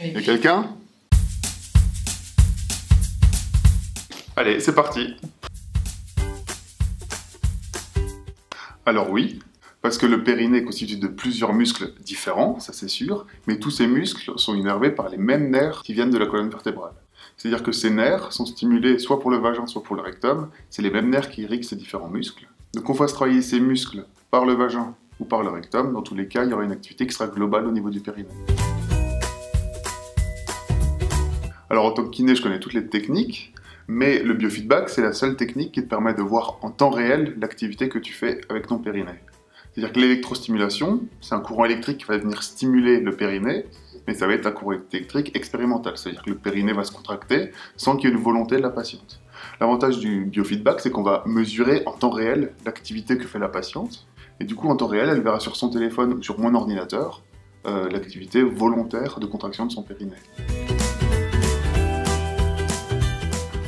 Y a quelqu'un? Allez, c'est parti. Alors oui, parce que le périnée est constitué de plusieurs muscles différents, ça c'est sûr, mais tous ces muscles sont innervés par les mêmes nerfs qui viennent de la colonne vertébrale. C'est-à-dire que ces nerfs sont stimulés soit pour le vagin, soit pour le rectum, c'est les mêmes nerfs qui irriguent ces différents muscles. Donc on fasse travailler ces muscles par le vagin ou par le rectum, dans tous les cas, il y aura une activité qui sera globale au niveau du périnée. Alors en tant que kiné, je connais toutes les techniques, mais le biofeedback, c'est la seule technique qui te permet de voir en temps réel l'activité que tu fais avec ton périnée. C'est-à-dire que l'électrostimulation, c'est un courant électrique qui va venir stimuler le périnée, mais ça va être un courant électrique expérimental, c'est-à-dire que le périnée va se contracter sans qu'il y ait une volonté de la patiente. L'avantage du biofeedback, c'est qu'on va mesurer en temps réel l'activité que fait la patiente, et du coup en temps réel, elle verra sur son téléphone ou sur mon ordinateur l'activité volontaire de contraction de son périnée.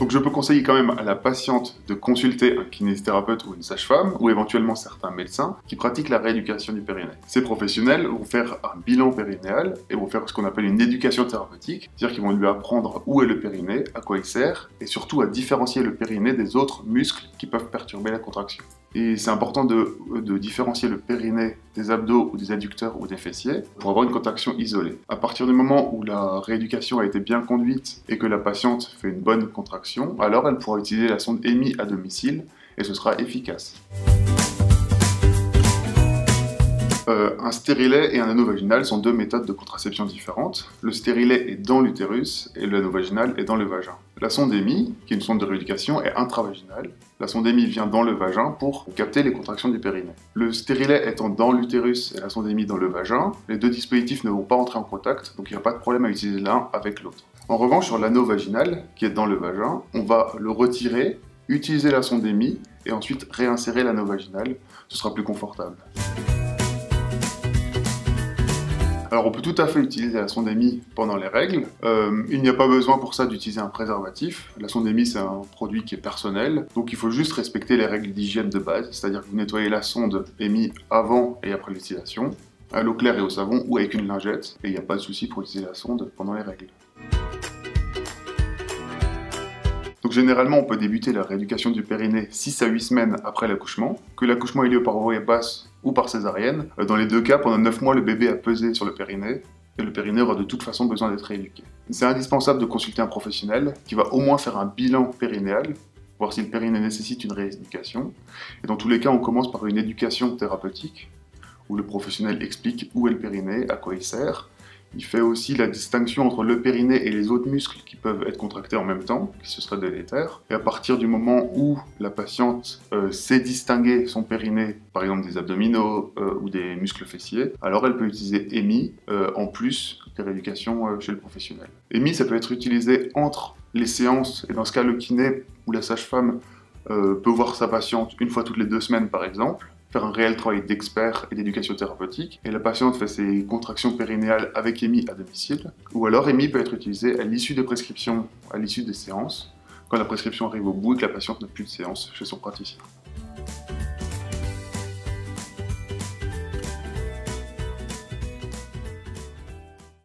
Donc je peux conseiller quand même à la patiente de consulter un kinésithérapeute ou une sage-femme, ou éventuellement certains médecins, qui pratiquent la rééducation du périnée. Ces professionnels vont faire un bilan périnéal et vont faire ce qu'on appelle une éducation thérapeutique, c'est-à-dire qu'ils vont lui apprendre où est le périnée, à quoi il sert, et surtout à différencier le périnée des autres muscles qui peuvent perturber la contraction. Et c'est important de différencier le périnée des abdos ou des adducteurs ou des fessiers pour avoir une contraction isolée. À partir du moment où la rééducation a été bien conduite et que la patiente fait une bonne contraction, alors elle pourra utiliser la sonde EMI à domicile et ce sera efficace. Un stérilet et un anneau vaginal sont deux méthodes de contraception différentes. Le stérilet est dans l'utérus et l'anneau vaginal est dans le vagin. La sonde EMI, qui est une sonde de rééducation, est intravaginale. La sonde EMI vient dans le vagin pour capter les contractions du périnée. Le stérilet étant dans l'utérus et la sonde EMI dans le vagin, les deux dispositifs ne vont pas entrer en contact, donc il n'y a pas de problème à utiliser l'un avec l'autre. En revanche, sur l'anneau vaginal, qui est dans le vagin, on va le retirer, utiliser la sonde EMI et ensuite réinsérer l'anneau vaginal. Ce sera plus confortable. Alors on peut tout à fait utiliser la sonde EMI pendant les règles. Il n'y a pas besoin pour ça d'utiliser un préservatif. La sonde EMI c'est un produit qui est personnel, donc il faut juste respecter les règles d'hygiène de base, c'est-à-dire que vous nettoyez la sonde EMI avant et après l'utilisation, à l'eau claire et au savon ou avec une lingette, et il n'y a pas de souci pour utiliser la sonde pendant les règles. Donc généralement, on peut débuter la rééducation du périnée 6 à 8 semaines après l'accouchement, que l'accouchement ait lieu par voie basse ou par césarienne. Dans les deux cas, pendant 9 mois, le bébé a pesé sur le périnée, et le périnée aura de toute façon besoin d'être rééduqué. C'est indispensable de consulter un professionnel qui va au moins faire un bilan périnéal, voir si le périnée nécessite une rééducation. Et dans tous les cas, on commence par une éducation thérapeutique, où le professionnel explique où est le périnée, à quoi il sert. Il fait aussi la distinction entre le périnée et les autres muscles qui peuvent être contractés en même temps, qui ce serait délétère. Et à partir du moment où la patiente sait distinguer son périnée, par exemple des abdominaux ou des muscles fessiers, alors elle peut utiliser EMI en plus des rééducations chez le professionnel. EMI, ça peut être utilisé entre les séances, et dans ce cas, le kiné ou la sage-femme peut voir sa patiente une fois toutes les 2 semaines par exemple, faire un réel travail d'expert et d'éducation thérapeutique, et la patiente fait ses contractions périnéales avec EMI à domicile, ou alors EMI peut être utilisé à l'issue des prescriptions, à l'issue des séances, quand la prescription arrive au bout et que la patiente n'a plus de séance chez son praticien.